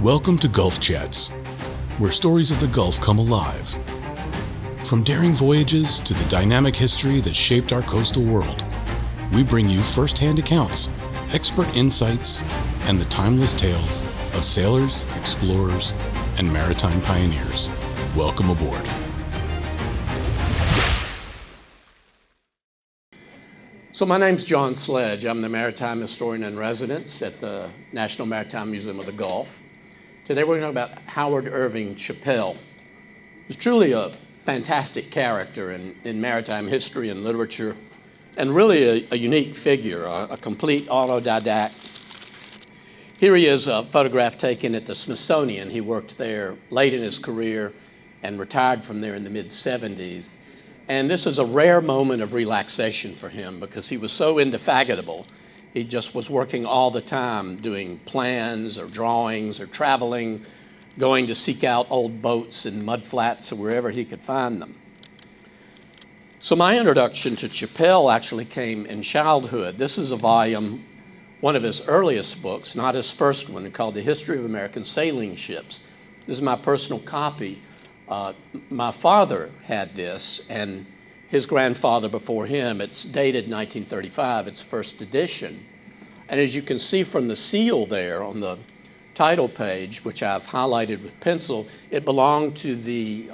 Welcome to Gulf Chats, where stories of the Gulf come alive. From daring voyages to the dynamic history that shaped our coastal world, we bring you first-hand accounts, expert insights, and the timeless tales of sailors, explorers, and maritime pioneers. Welcome aboard. So my name's John Sledge. I'm the Maritime Historian in Residence at the National Maritime Museum of the Gulf. Today we're going to talk about Howard Irving Chapelle. He's truly a fantastic character in maritime history and literature, and really a unique figure, a complete autodidact. Here he is, a photograph taken at the Smithsonian. He worked there late in his career and retired from there in the mid-'70s. And this is a rare moment of relaxation for him because he was so indefatigable. He just was working all the time, doing plans or drawings or traveling, going to seek out old boats in mud flats or wherever he could find them. So my introduction to Chapelle actually came in childhood. This is a volume, one of his earliest books, not his first one, called The History of American Sailing Ships. This is my personal copy. My father had this, and his grandfather before him. It's dated 1935, its first edition. And as you can see from the seal there on the title page, which I've highlighted with pencil, it belonged to the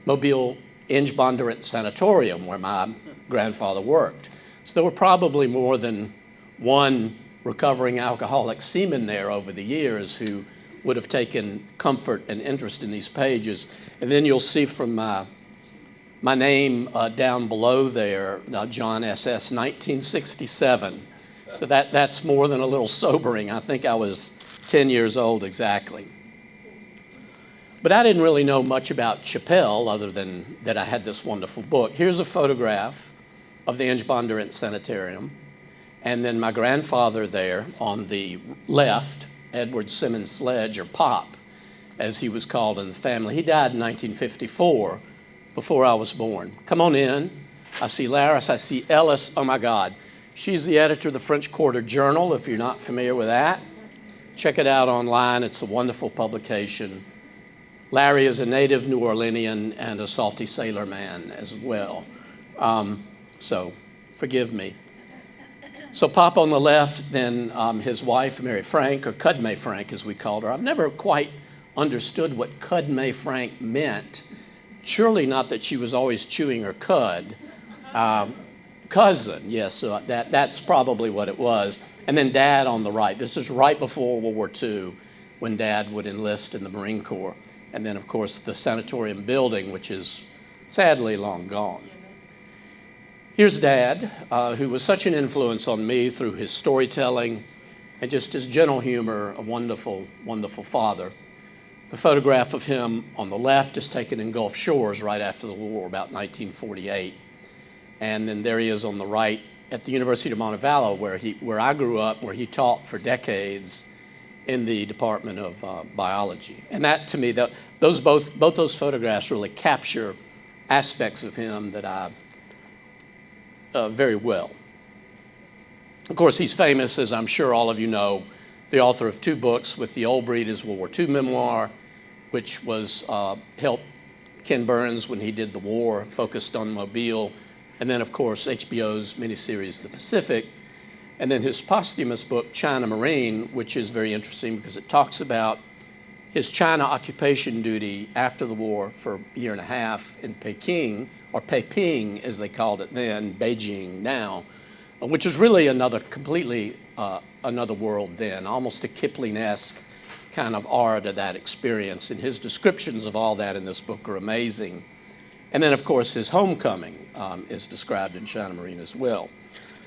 Mobile Ingebondurant Sanatorium where my grandfather worked. So there were probably more than one recovering alcoholic seaman there over the years who would have taken comfort and interest in these pages. And then you'll see from my name down below there, John SS, 1967. So that's more than a little sobering. I think I was 10 years old exactly. But I didn't really know much about Chapelle other than that I had this wonderful book. Here's a photograph of the Ingebondurant Sanitarium. And then my grandfather there on the left, Edward Simmons Sledge, or Pop, as he was called in the family. He died in 1954, before I was born. Come on in. I see Laris, I see Ellis. Oh my God. She's the editor of the French Quarter Journal, if you're not familiar with that. Check it out online. It's a wonderful publication. Larry is a native New Orleanian and a salty sailor man as well. So forgive me. So Pop on the left, then his wife, Mary Frank, or Cudmay Frank as we called her. I've never quite understood what Cudmay Frank meant. Surely not that she was always chewing her cud. Cousin, yes, so that's probably what it was. And then Dad on the right. This is right before World War II when Dad would enlist in the Marine Corps. And then, of course, the sanatorium building, which is sadly long gone. Here's Dad, who was such an influence on me through his storytelling and just his gentle humor, a wonderful, wonderful father. The photograph of him on the left is taken in Gulf Shores right after the war, about 1948. And then there he is on the right at the University of Montevallo, where I grew up, where he taught for decades in the Department of Biology. And that, to me, both those photographs really capture aspects of him that I've very well. Of course, he's famous, as I'm sure all of you know, the author of two books with the Old Breed, his World War II memoir, which was helped Ken Burns when he did the war, focused on Mobile, and then, of course, HBO's miniseries, The Pacific, and then his posthumous book, China Marine, which is very interesting because it talks about his China occupation duty after the war for a year and a half in Peking, or Peiping as they called it then, Beijing now, which is really completely another world then, almost a Kipling-esque kind of aura to that experience. And his descriptions of all that in this book are amazing. And then, of course, his homecoming is described in China Marine as well.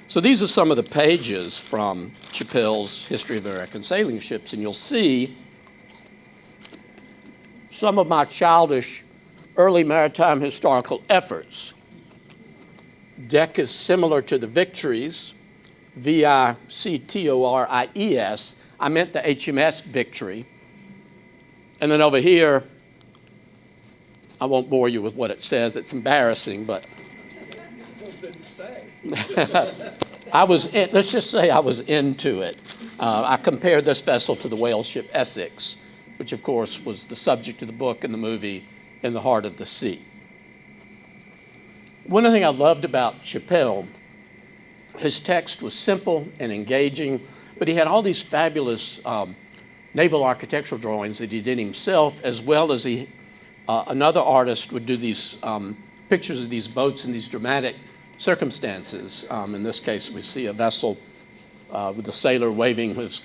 So these are some of the pages from Chapelle's History of American Sailing Ships, and you'll see some of my childish early maritime historical efforts. Deck is similar to the Victories, Victories. I meant the HMS Victory. And then over here, I won't bore you with what it says. It's embarrassing, but let's just say I was into it. I compared this vessel to the whale ship Essex, which of course was the subject of the book and the movie In the Heart of the Sea. One thing I loved about Chapelle, his text was simple and engaging, but he had all these fabulous naval architectural drawings that he did himself, as well as another artist would do these pictures of these boats in these dramatic circumstances. In this case, we see a vessel with the sailor waving his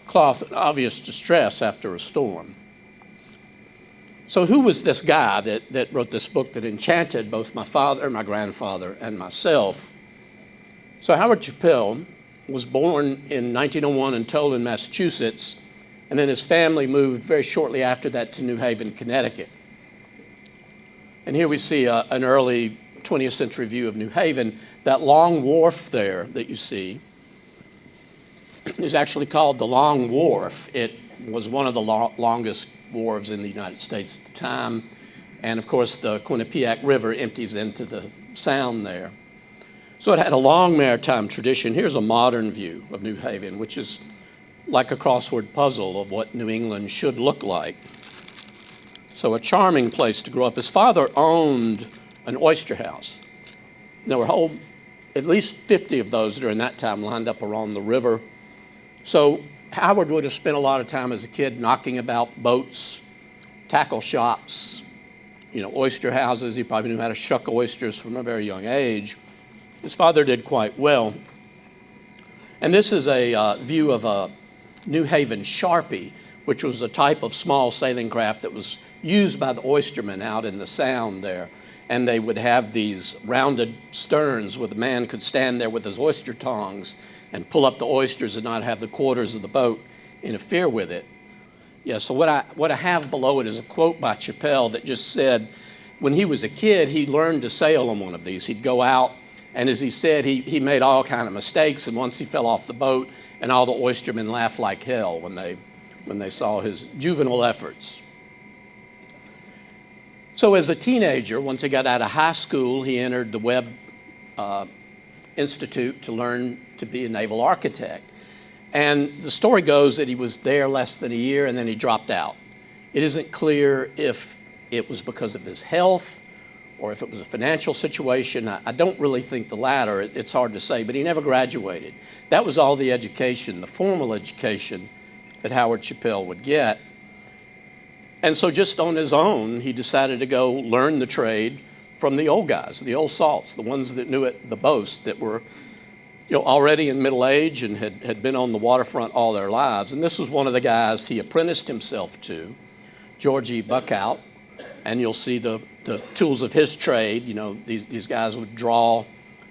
cloth in obvious distress after a storm. So who was this guy that wrote this book that enchanted both my father, my grandfather, and myself? So Howard Chapelle was born in 1901 in Tolan, Massachusetts, and then his family moved very shortly after that to New Haven, Connecticut. And here we see an early 20th century view of New Haven. That long wharf there that you see is actually called the Long Wharf. It was one of the longest wharves in the United States at the time. And of course, the Quinnipiac River empties into the sound there. So it had a long maritime tradition. Here's a modern view of New Haven, which is like a crossword puzzle of what New England should look like. So a charming place to grow up. His father owned an oyster house. There were at least 50 of those during that time lined up around the river. So Howard would have spent a lot of time as a kid knocking about boats, tackle shops, oyster houses. He probably knew how to shuck oysters from a very young age. His father did quite well. And this is a view of a New Haven Sharpie, which was a type of small sailing craft that was used by the oystermen out in the sound there. And they would have these rounded sterns where the man could stand there with his oyster tongs and pull up the oysters and not have the quarters of the boat interfere with it. Yeah, so what I have below it is a quote by Chapelle that just said, when he was a kid, he learned to sail on one of these. He'd go out, and as he said, he made all kind of mistakes, and once he fell off the boat, and all the oystermen laughed like hell when they saw his juvenile efforts. So as a teenager, once he got out of high school, he entered the Webb Institute to learn to be a naval architect. And the story goes that he was there less than a year and then he dropped out. It isn't clear if it was because of his health or if it was a financial situation. I don't really think the latter. It's hard to say, but he never graduated. That was all the education, the formal education that Howard Chapelle would get. And so just on his own, he decided to go learn the trade from the old guys, the old salts, the ones that knew it the most, that were already in middle age and had been on the waterfront all their lives. And this was one of the guys he apprenticed himself to, George E. Buckout. And you'll see the tools of his trade. These guys would draw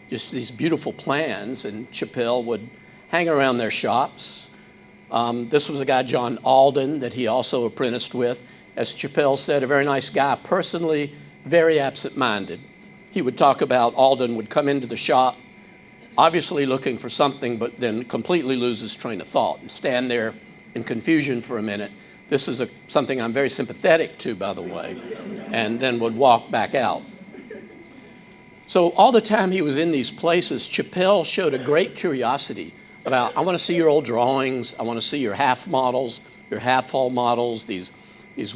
just these beautiful plans, and Chapelle would hang around their shops. This was a guy, John Alden, that he also apprenticed with. As Chapelle said, a very nice guy, personally very absent-minded. He would talk about Alden would come into the shop, obviously looking for something, but then completely lose his train of thought and stand there in confusion for a minute. This is something I'm very sympathetic to, by the way, and then would walk back out. So all the time he was in these places, Chapelle showed a great curiosity about, I want to see your old drawings, I want to see your half models, your half-hull models, these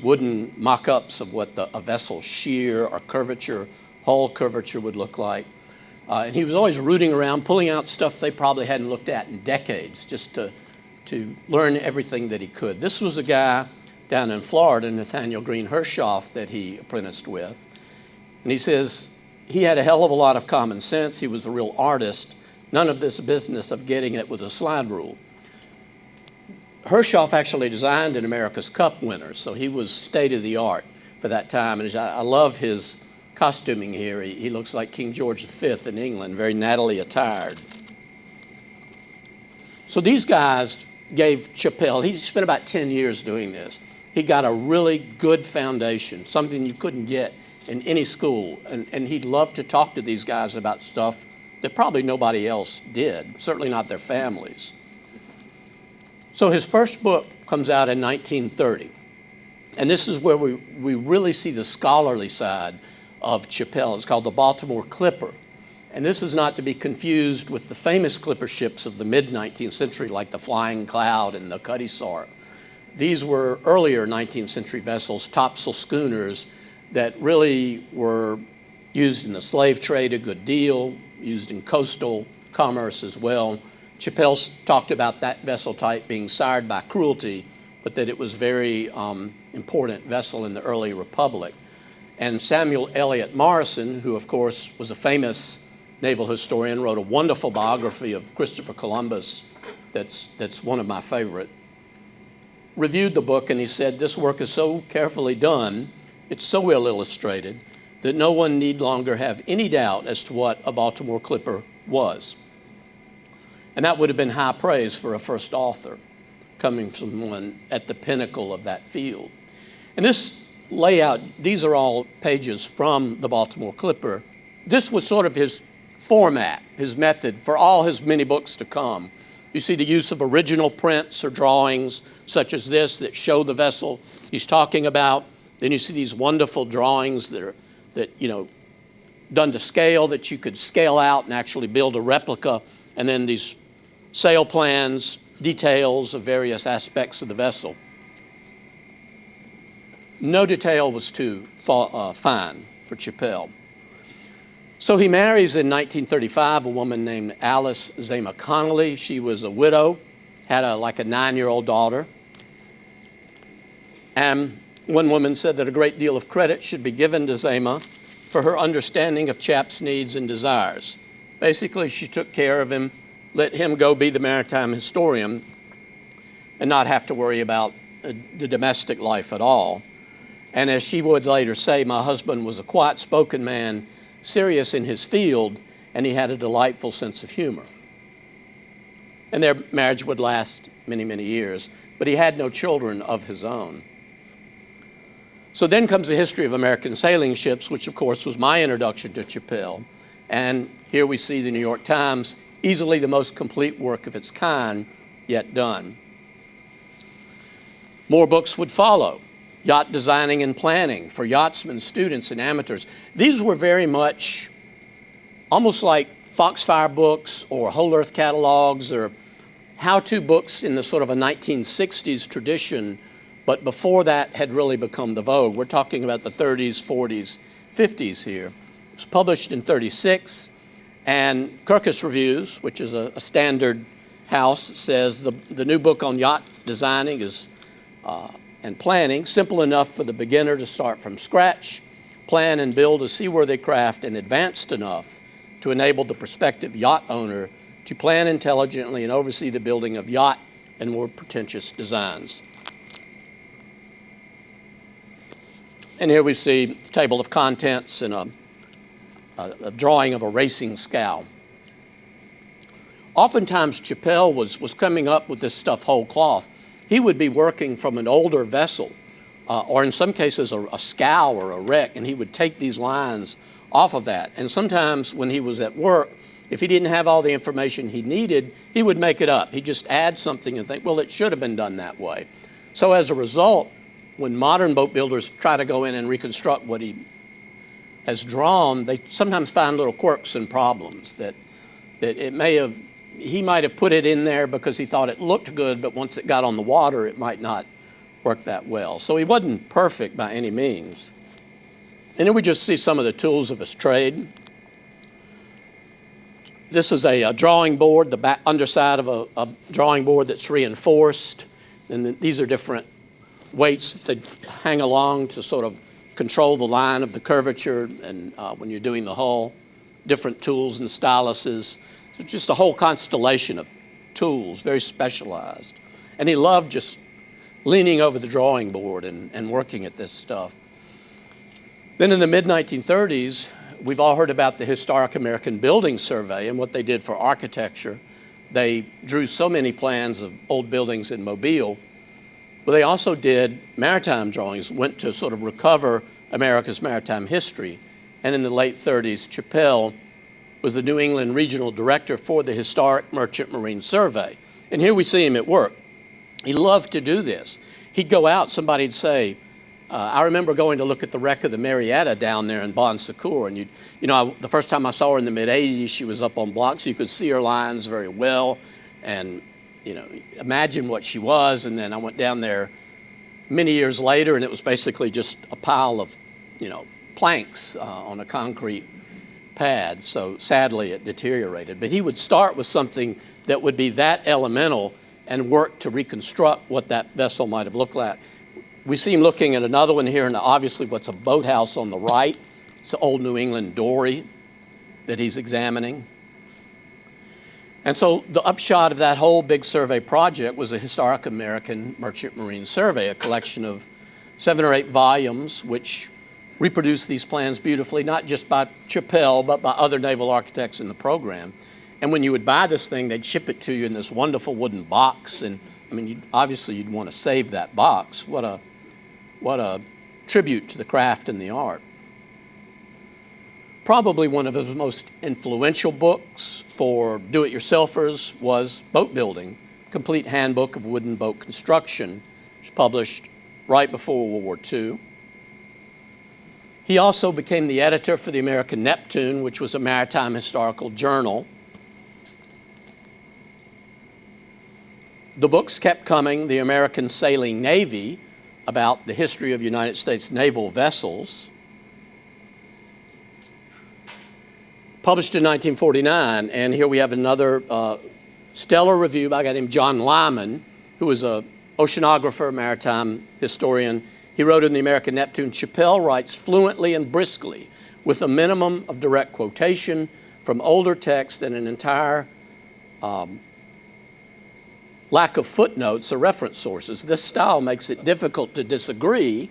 wooden mock-ups of what a vessel's shear or curvature, hull curvature would look like. And he was always rooting around, pulling out stuff they probably hadn't looked at in decades, just to learn everything that he could. This was a guy down in Florida, Nathaniel Green Hershoff, that he apprenticed with. And he says he had a hell of a lot of common sense. He was a real artist. None of this business of getting it with a slide rule. Hershoff actually designed an America's Cup winner, so he was state-of-the-art for that time. And I love his costuming here. He looks like King George V in England, very nattily attired. So these guys gave Chapelle, he spent about 10 years doing this. He got a really good foundation, something you couldn't get in any school. And he loved to talk to these guys about stuff that probably nobody else did, certainly not their families. So his first book comes out in 1930. And this is where we really see the scholarly side of Chapelle. It's called The Baltimore Clipper. And this is not to be confused with the famous clipper ships of the mid-19th century, like the Flying Cloud and the Cutty Sark. These were earlier 19th century vessels, topsail schooners, that really were used in the slave trade a good deal, used in coastal commerce as well. Chapelle talked about that vessel type being sired by cruelty, but that it was very important vessel in the early republic. And Samuel Eliot Morison, who of course was a famous naval historian, wrote a wonderful biography of Christopher Columbus that's one of my favorite, reviewed the book, and he said, this work is so carefully done, it's so well illustrated, that no one need longer have any doubt as to what a Baltimore clipper was. And that would have been high praise for a first author, coming from one at the pinnacle of that field. And this layout, these are all pages from the Baltimore Clipper. This was sort of his format, his method for all his many books to come. You see the use of original prints or drawings such as this that show the vessel he's talking about. Then you see these wonderful drawings that done to scale, that you could scale out and actually build a replica. And then these sail plans, details of various aspects of the vessel. No detail was too fine for Chapelle. So he marries in 1935 a woman named Alice Zama Connolly. She was a widow, had a 9-year-old daughter. And one woman said that a great deal of credit should be given to Zama for her understanding of Chap's needs and desires. Basically, she took care of him, let him go be the maritime historian, and not have to worry about the domestic life at all. And as she would later say, my husband was a quiet-spoken man, serious in his field, and he had a delightful sense of humor. And their marriage would last many, many years, but he had no children of his own. So then comes the history of American sailing ships, which of course was my introduction to Chapelle. And here we see the New York Times, easily the most complete work of its kind yet done. More books would follow. Yacht designing and planning for yachtsmen, students, and amateurs. These were very much almost like Foxfire books or Whole Earth catalogs or how-to books in the sort of a 1960s tradition, but before that had really become the vogue. We're talking about the 30s, 40s, 50s here. It was published in 36, and Kirkus Reviews, which is a standard house, says the new book on yacht designing is and planning, simple enough for the beginner to start from scratch, plan and build a seaworthy craft, and advanced enough to enable the prospective yacht owner to plan intelligently and oversee the building of yacht and more pretentious designs. And here we see a table of contents and a drawing of a racing scow. Oftentimes, Chapelle was coming up with this stuff whole cloth. He would be working from an older vessel, or in some cases a scow or a wreck, and he would take these lines off of that. And sometimes when he was at work, if he didn't have all the information he needed, he would make it up. He'd just add something and think, well, it should have been done that way. So as a result, when modern boat builders try to go in and reconstruct what he has drawn, they sometimes find little quirks and problems that he might have put it in there because he thought it looked good, but once it got on the water, it might not work that well. So he wasn't perfect by any means. And then we just see some of the tools of his trade. This is a drawing board, the underside of a drawing board that's reinforced. And these are different weights that they hang along to sort of control the line of the curvature and when you're doing the hull, different tools and styluses. Just a whole constellation of tools, very specialized. And he loved just leaning over the drawing board and working at this stuff. Then in the mid-1930s, we've all heard about the Historic American Building Survey and what they did for architecture. They drew so many plans of old buildings in Mobile, but they also did maritime drawings, went to sort of recover America's maritime history. And in the late 30s, Chapelle was the New England Regional Director for the Historic Merchant Marine Survey. And here we see him at work. He loved to do this. He'd go out, somebody'd say, I remember going to look at the wreck of the Marietta down there in Bon Secours, and the first time I saw her in the mid-'80s, she was up on blocks. You could see her lines very well, and imagine what she was. And then I went down there many years later, and it was basically just a pile of, planks on a concrete pad. So sadly, it deteriorated. But he would start with something that would be that elemental and work to reconstruct what that vessel might have looked like. We see him looking at another one here, and obviously what's a boathouse on the right. It's an old New England dory that he's examining. And so the upshot of that whole big survey project was a historic American merchant marine survey, a collection of 7 or 8 volumes, which reproduce these plans beautifully, not just by Chapelle, but by other naval architects in the program. And when you would buy this thing, they'd ship it to you in this wonderful wooden box. And obviously you'd want to save that box. What a tribute to the craft and the art. Probably one of his most influential books for do-it-yourselfers was Boat Building, Complete Handbook of Wooden Boat Construction, which was published right before World War II. He also became the editor for the American Neptune, which was a maritime historical journal. The books kept coming, the American Sailing Navy, about the history of United States naval vessels. Published in 1949, and here we have another stellar review by a guy named John Lyman, who was an oceanographer, maritime historian. He wrote in the American Neptune, Chapelle writes fluently and briskly, with a minimum of direct quotation from older text and an entire lack of footnotes or reference sources. This style makes it difficult to disagree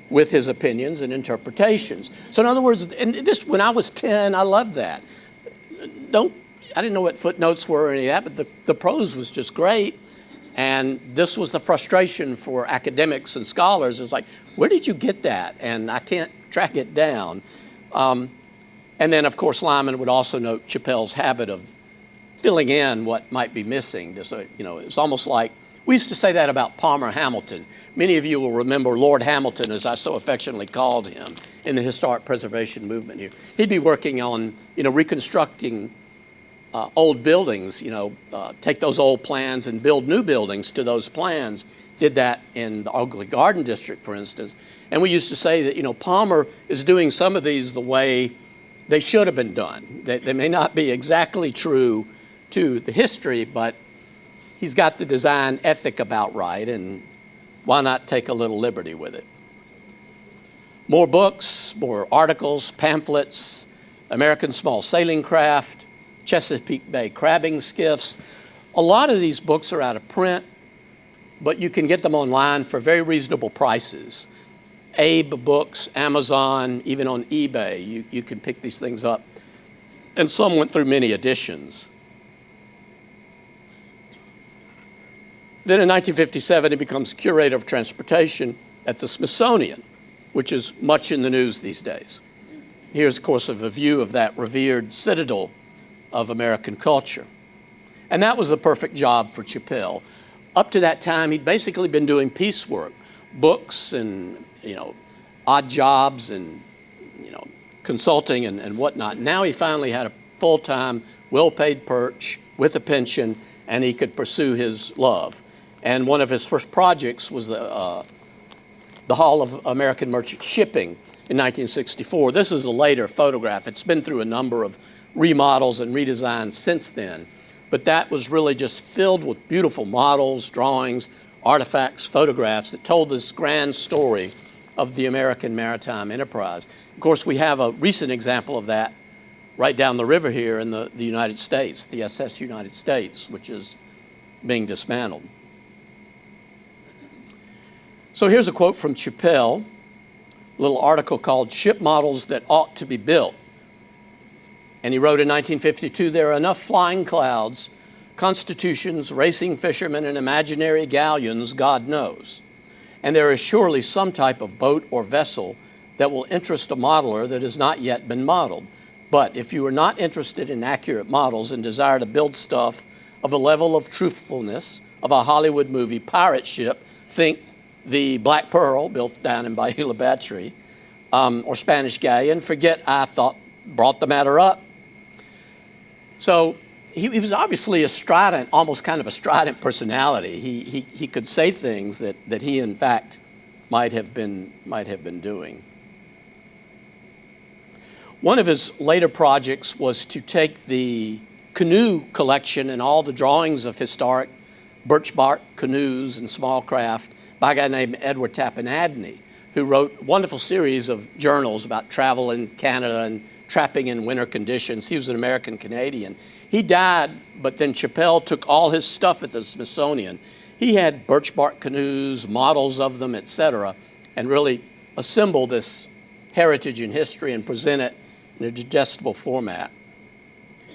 with his opinions and interpretations. So in other words, and this, when I was 10, I loved that. I didn't know what footnotes were or any of that, but the prose was just great. And this was the frustration for academics and scholars. It's like, where did you get that? And I can't track it down. And then, of course, Lyman would also note Chapelle's habit of filling in what might be missing. So, it's almost like, we used to say that about Palmer Hamilton. Many of you will remember Lord Hamilton, as I so affectionately called him, in the historic preservation movement here. He'd be working on, reconstructing old buildings, take those old plans and build new buildings to those plans. Did that in the Ugly Garden District, for instance. And we used to say that, Palmer is doing some of these the way they should have been done. They may not be exactly true to the history, but he's got the design ethic about right, and why not take a little liberty with it? More books, more articles, pamphlets, American small sailing craft, Chesapeake Bay crabbing skiffs. A lot of these books are out of print, but you can get them online for very reasonable prices. Abe Books, Amazon, even on eBay, you can pick these things up. And some went through many editions. Then in 1957, he becomes curator of transportation at the Smithsonian, which is much in the news these days. Here's, of course, a view of that revered citadel of American culture. And that was the perfect job for Chapelle. Up to that time, he'd basically been doing piecework, books and, odd jobs and, consulting and whatnot. Now he finally had a full-time, well-paid perch with a pension, and he could pursue his love. And one of his first projects was the Hall of American Merchant Shipping in 1964. This is a later photograph. It's been through a number of remodels and redesigns since then. But that was really just filled with beautiful models, drawings, artifacts, photographs that told this grand story of the American maritime enterprise. Of course, we have a recent example of that right down the river here in the United States, the SS United States, which is being dismantled. So here's a quote from Chapelle, a little article called Ship Models That Ought to Be Built. And he wrote in 1952, there are enough flying clouds, constitutions, racing fishermen, and imaginary galleons, God knows. And there is surely some type of boat or vessel that will interest a modeler that has not yet been modeled. But if you are not interested in accurate models and desire to build stuff of a level of truthfulness of a Hollywood movie pirate ship, think the Black Pearl, built down in Bahia Battery, or Spanish Galleon, forget I thought, brought the matter up. So he was obviously a strident, almost kind of a strident personality. He could say things that he, in fact, might have been doing. One of his later projects was to take the canoe collection and all the drawings of historic birch bark canoes and small craft by a guy named Edward Tappan-Adney, who wrote a wonderful series of journals about travel in Canada and trapping in winter conditions. He was an American-Canadian. He died, but then Chapelle took all his stuff at the Smithsonian. He had birch bark canoes, models of them, etc., and really assembled this heritage and history and present it in a digestible format.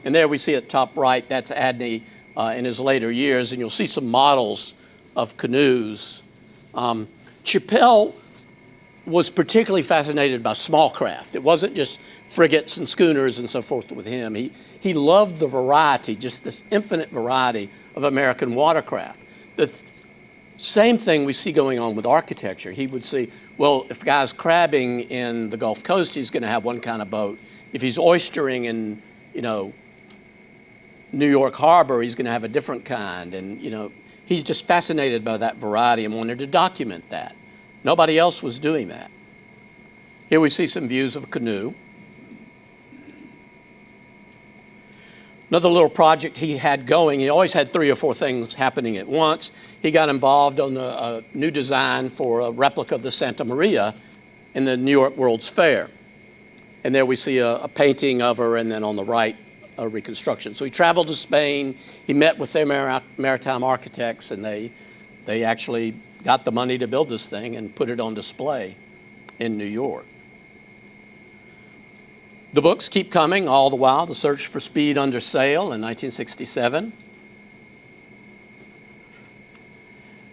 And there we see at top right, that's Adney in his later years, and you'll see some models of canoes. Chapelle was particularly fascinated by small craft. It wasn't just frigates and schooners and so forth with him. He loved the variety, just this infinite variety of American watercraft. The same thing we see going on with architecture. He would see, well, if a guy's crabbing in the Gulf Coast, he's going to have one kind of boat. If he's oystering in, New York Harbor, he's going to have a different kind. And, he's just fascinated by that variety and wanted to document that. Nobody else was doing that. Here we see some views of a canoe. Another little project he had going, he always had 3 or 4 things happening at once. He got involved on a new design for a replica of the Santa Maria in the New York World's Fair. And there we see a painting of her, and then on the right, a reconstruction. So he traveled to Spain, he met with their maritime architects, and they actually got the money to build this thing and put it on display in New York. The books keep coming all the while. The Search for Speed Under Sail in 1967.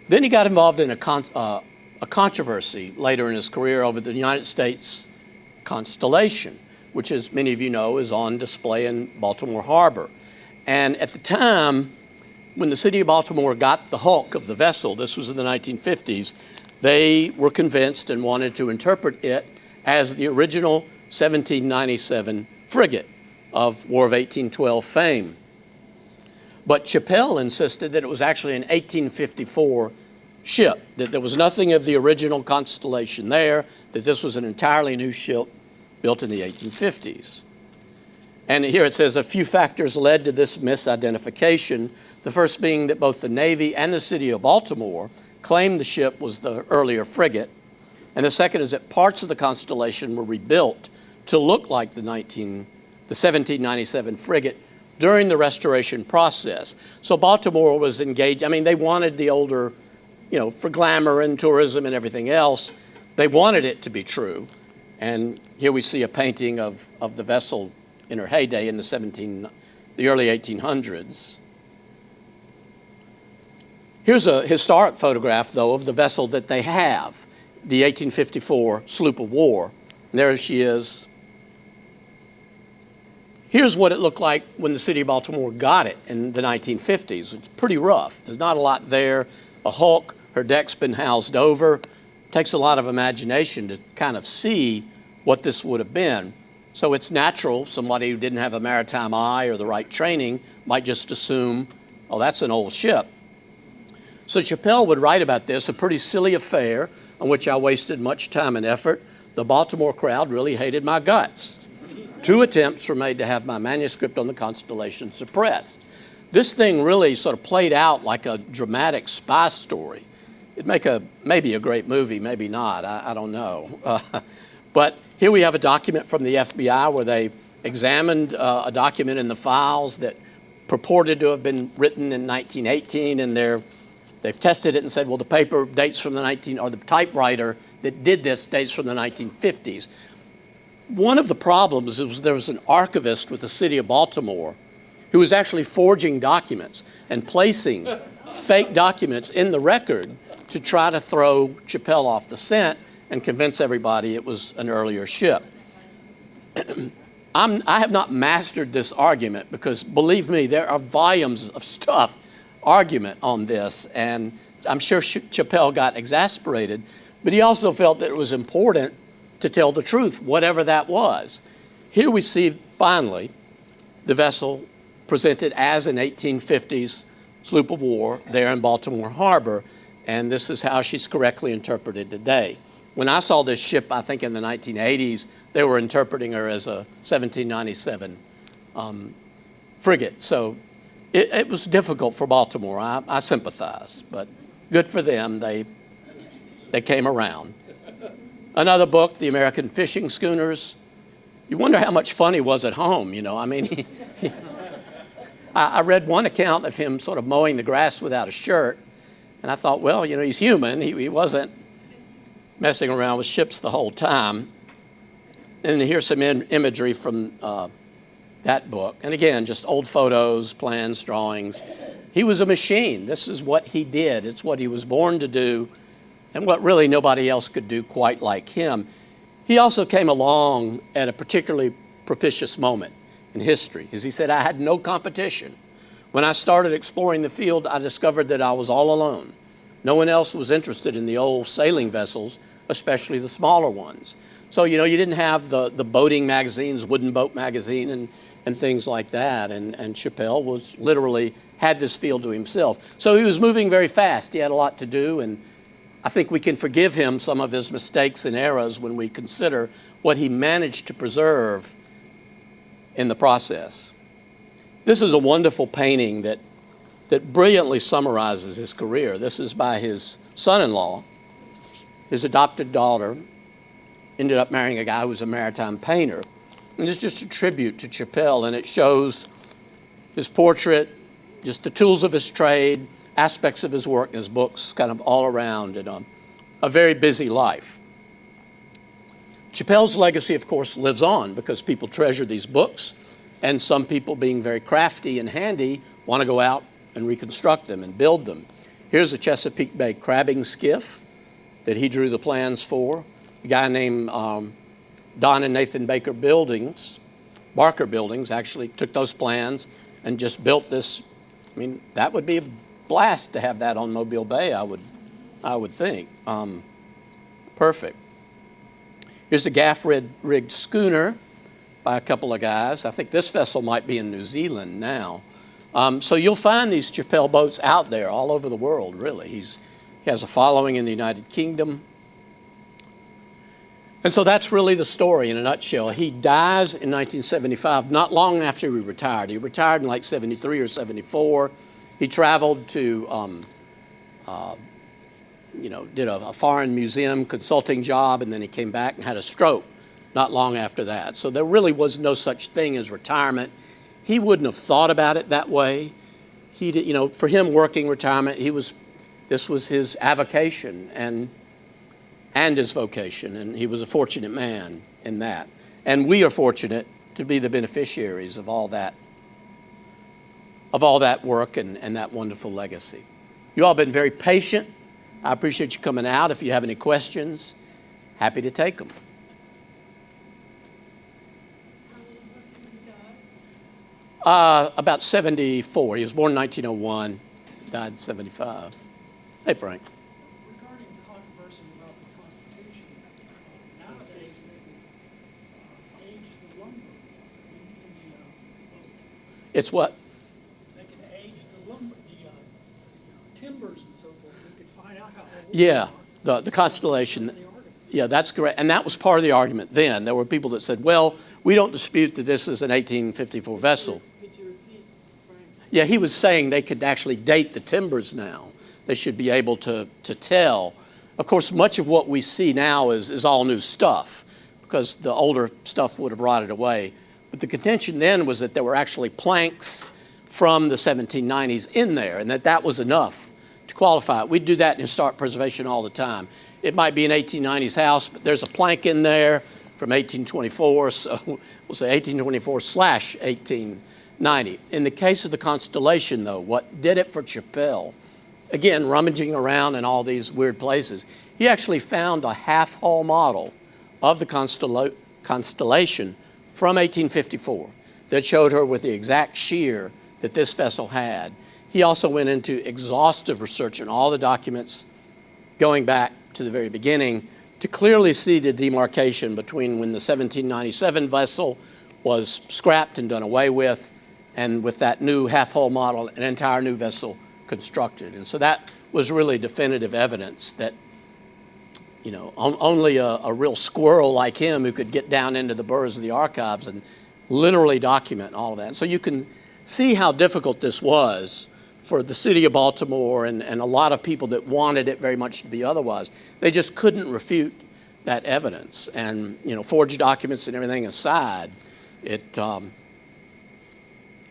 Then he got involved in a controversy later in his career over the United States Constellation, which, as many of you know, is on display in Baltimore Harbor. And at the time, when the city of Baltimore got the hulk of the vessel, this was in the 1950s, they were convinced and wanted to interpret it as the original 1797 frigate of War of 1812 fame. But Chapelle insisted that it was actually an 1854 ship, that there was nothing of the original Constellation there, that this was an entirely new ship built in the 1850s. And here it says a few factors led to this misidentification, the first being that both the Navy and the city of Baltimore claimed the ship was the earlier frigate, and the second is that parts of the Constellation were rebuilt to look like the 1797 frigate during the restoration process. So Baltimore was engaged. I mean, they wanted the older, for glamour and tourism and everything else, they wanted it to be true. And here we see a painting of the vessel in her heyday in the early 1800s. Here's a historic photograph, though, of the vessel that they have, the 1854 sloop of war. And there she is. Here's what it looked like when the city of Baltimore got it in the 1950s. It's pretty rough. There's not a lot there. A hulk, her deck's been housed over. It takes a lot of imagination to kind of see what this would have been. So it's natural, somebody who didn't have a maritime eye or the right training might just assume, oh, that's an old ship. So Chapelle would write about this, a pretty silly affair on which I wasted much time and effort. The Baltimore crowd really hated my guts. 2 attempts were made to have my manuscript on the Constellation suppressed. This thing really sort of played out like a dramatic spy story. It'd make maybe a great movie, maybe not, I don't know. But here we have a document from the FBI where they examined a document in the files that purported to have been written in 1918, and they've tested it and said, well, the paper dates from the typewriter that did this dates from the 1950s. One of the problems was there was an archivist with the city of Baltimore who was actually forging documents and placing fake documents in the record to try to throw Chapelle off the scent and convince everybody it was an earlier ship. I have not mastered this argument because, believe me, there are volumes of argument on this, and I'm sure Chapelle got exasperated, but he also felt that it was important to tell the truth, whatever that was. Here we see, finally, the vessel presented as an 1850s sloop of war there in Baltimore Harbor, and this is how she's correctly interpreted today. When I saw this ship, I think in the 1980s, they were interpreting her as a 1797 frigate. So it was difficult for Baltimore. I sympathize, but good for them. They came around. Another book, The American Fishing Schooners. You wonder how much fun he was at home, you know. I mean, I read one account of him sort of mowing the grass without a shirt, and I thought, well, you know, he's human. He wasn't messing around with ships the whole time. And here's some imagery from that book. And again, just old photos, plans, drawings. He was a machine. This is what he did. It's what he was born to do, and what really nobody else could do quite like him. He also came along at a particularly propitious moment in history. As he said, I had no competition. When I started exploring the field, I discovered that I was all alone. No one else was interested in the old sailing vessels, especially the smaller ones. So, you know, you didn't have the boating magazines, Wooden Boat Magazine and things like that. And Chapelle was literally had this field to himself. So he was moving very fast. He had a lot to do, and I think we can forgive him some of his mistakes and errors when we consider what he managed to preserve in the process. This is a wonderful painting that brilliantly summarizes his career. This is by his son-in-law. His adopted daughter ended up marrying a guy who was a maritime painter. And it's just a tribute to Chapelle, and it shows his portrait, just the tools of his trade, aspects of his work, his books, kind of all around in a very busy life. Chapelle's legacy, of course, lives on because people treasure these books, and some people, being very crafty and handy, want to go out and reconstruct them and build them. Here's a Chesapeake Bay crabbing skiff that he drew the plans for. A guy named Don and Nathan Barker Buildings actually took those plans and just built this. I mean, that would be a blast to have that on Mobile Bay, I would think. Perfect. Here's a gaff-rigged schooner by a couple of guys. I think this vessel might be in New Zealand now. So you'll find these Chapelle boats out there all over the world, really. He has a following in the United Kingdom. And so that's really the story in a nutshell. He dies in 1975, not long after he retired. He retired in like 73 or 74. He traveled to, did a foreign museum consulting job, and then he came back and had a stroke not long after that. So there really was no such thing as retirement. He wouldn't have thought about it that way. He did, for him, working retirement, this was his avocation and his vocation, and he was a fortunate man in that. And we are fortunate to be the beneficiaries of all that work and that wonderful legacy. You all have been very patient. I appreciate you coming out. If you have any questions, happy to take them. About 74. He was born in 1901, died in 75. Hey, Frank. Regarding controversy about the Constitution, nowadays they can age the lumber in the boat. It's what? They can age the lumber, the timbers and so forth. We could find out how old Yeah, they are. the Constellation. The argument. Yeah, that's correct. And that was part of the argument then. There were people that said, well, we don't dispute that this is an 1854 vessel. Could you repeat Frank's? Yeah, he was saying they could actually date the timbers now. They should be able to tell. Of course, much of what we see now is all new stuff because the older stuff would have rotted away. But the contention then was that there were actually planks from the 1790s in there, and that was enough to qualify it. We do that in historic preservation all the time. It might be an 1890s house, but there's a plank in there from 1824, so we'll say 1824/1890. In the case of the Constellation, though, what did it for Chapelle, again, rummaging around in all these weird places, he actually found a half-hull model of the Constellation from 1854 that showed her with the exact shear that this vessel had. he also went into exhaustive research in all the documents going back to the very beginning to clearly see the demarcation between when the 1797 vessel was scrapped and done away with, and with that new half-hull model, an entire new vessel constructed. And so that was really definitive evidence that, you know, only a real squirrel like him who could get down into the burrows of the archives and literally document all of that. And so you can see how difficult this was for the city of Baltimore and a lot of people that wanted it very much to be otherwise. They just couldn't refute that evidence. And, you know, forged documents and everything aside, it,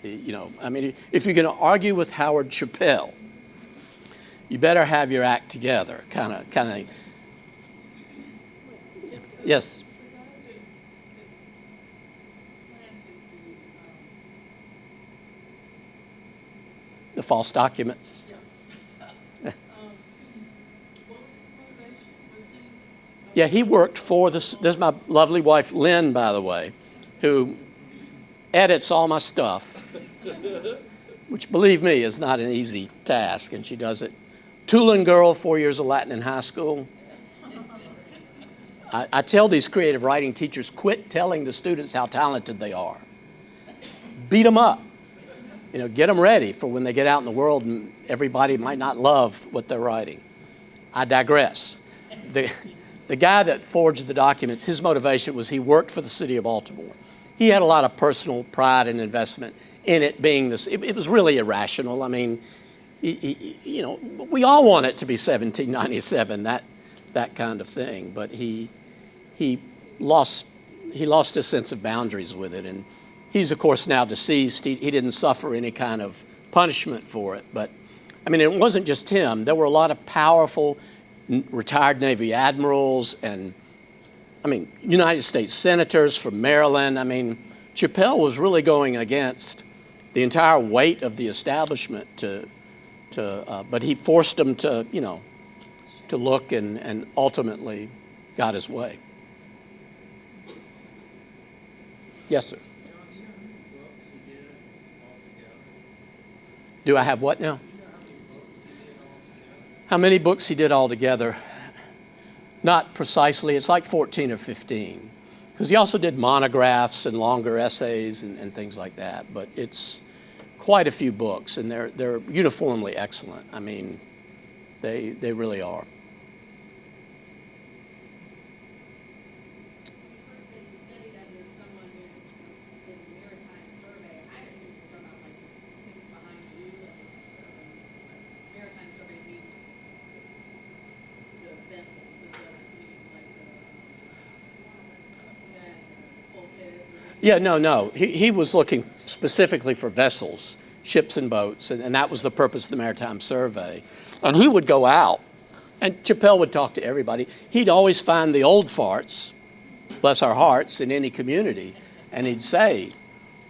you know, I mean, if you're going to argue with Howard Chapelle, you better have your act together, kind of. Yes. The false documents. What was his motivation? Was he? Yeah, he worked for this is my lovely wife, Lynn, by the way, who edits all my stuff, which, believe me, is not an easy task, and she does it. Tulin girl, 4 years of Latin in high school. I tell these creative writing teachers, quit telling the students how talented they are. Beat them up. You know, get them ready for when they get out in the world and everybody might not love what they're writing. I digress. The guy that forged the documents, his motivation was he worked for the city of Baltimore. He had a lot of personal pride and investment in it being this. It was really irrational. I mean, you know, we all want it to be 1797, that kind of thing. But he lost his sense of boundaries with it, and he's of course now deceased. He didn't suffer any kind of punishment for it. But I mean, it wasn't just him. There were a lot of powerful retired Navy admirals and, I mean, United States senators from Maryland. I mean, Chapelle was really going against the entire weight of the establishment but he forced them to, you know, to look and ultimately got his way. Yes, sir. John, do you know how many books he did altogether? Do I have what now? Do you know how many books he did altogether? How many books he did altogether? Not precisely. It's like 14 or 15. Because he also did monographs and longer essays and things like that. But it's quite a few books, and they're uniformly excellent. I mean, they really are. Studied under someone who did the Maritime survey. I assume you're talking about like things behind you, Maritime survey means the vessels. It doesn't mean like the bulkheads or Yeah, no. He was looking specifically for vessels, ships and boats, and that was the purpose of the Maritime survey. And he would go out, and Chapelle would talk to everybody. He'd always find the old farts, bless our hearts, in any community, and he'd say,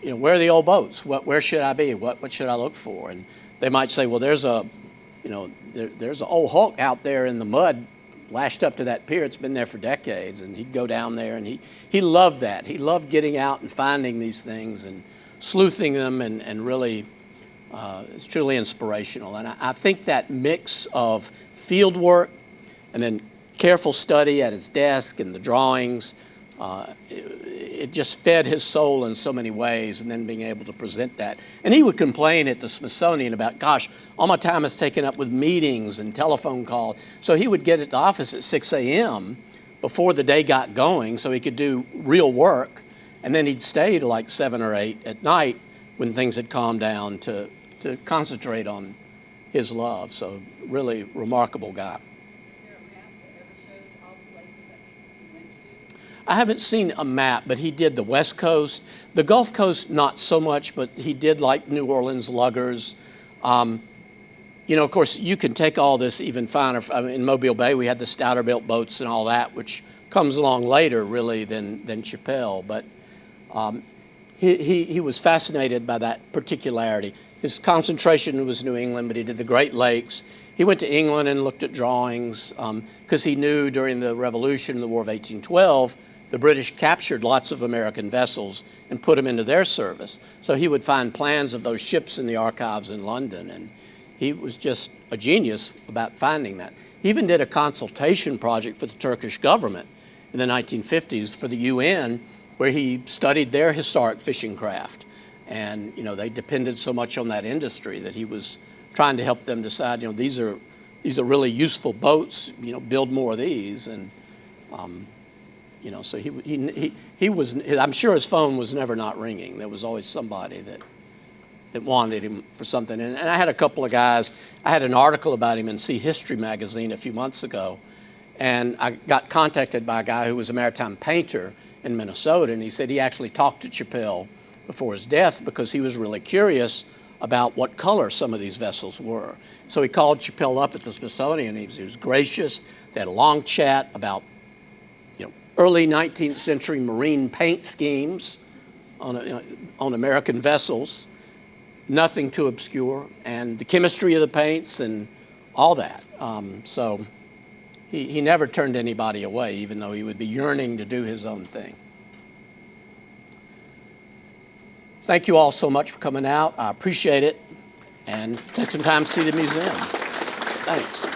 you know, where are the old boats? Where should I be? What should I look for? And they might say, well, there's an old hulk out there in the mud, lashed up to that pier. It's been there for decades. And he'd go down there, and he loved that. He loved getting out and finding these things and sleuthing them, and really it's truly inspirational. And I think that mix of field work and then careful study at his desk and the drawings, it just fed his soul in so many ways, and then being able to present that. And he would complain at the Smithsonian about, gosh, all my time is taken up with meetings and telephone calls. So he would get at the office at 6 a.m. before the day got going so he could do real work, and then he'd stay to like 7 or 8 at night when things had calmed down to concentrate on his love. So really remarkable guy. is there a map that ever shows all the places that he went to? I haven't seen a map, but he did the West Coast. The Gulf Coast, not so much, but he did like New Orleans luggers. You know, of course, you can take all this even finer. I mean, in Mobile Bay, we had the stouter built boats and all that, which comes along later, really, than Chapelle. But he was fascinated by that particularity. His concentration was New England, but he did the Great Lakes. He went to England and looked at drawings because he knew during the Revolution, the War of 1812, the British captured lots of American vessels and put them into their service. So he would find plans of those ships in the archives in London, and he was just a genius about finding that. He even did a consultation project for the Turkish government in the 1950s for the UN, where he studied their historic fishing craft. And they depended so much on that industry that he was trying to help them decide, these are really useful boats, build more of these. And so he was, I'm sure his phone was never not ringing. There was always somebody that wanted him for something. And I had a couple of guys, I had an article about him in Sea History magazine a few months ago, and I got contacted by a guy who was a maritime painter in Minnesota, and he said he actually talked to Chapelle before his death because he was really curious about what color some of these vessels were. So he called Chapelle up at the Smithsonian, and he was gracious. They had a long chat about early 19th century marine paint schemes on American vessels, nothing too obscure, and the chemistry of the paints and all that. So he never turned anybody away, even though he would be yearning to do his own thing. Thank you all so much for coming out. I appreciate it, and take some time to see the museum. Thanks.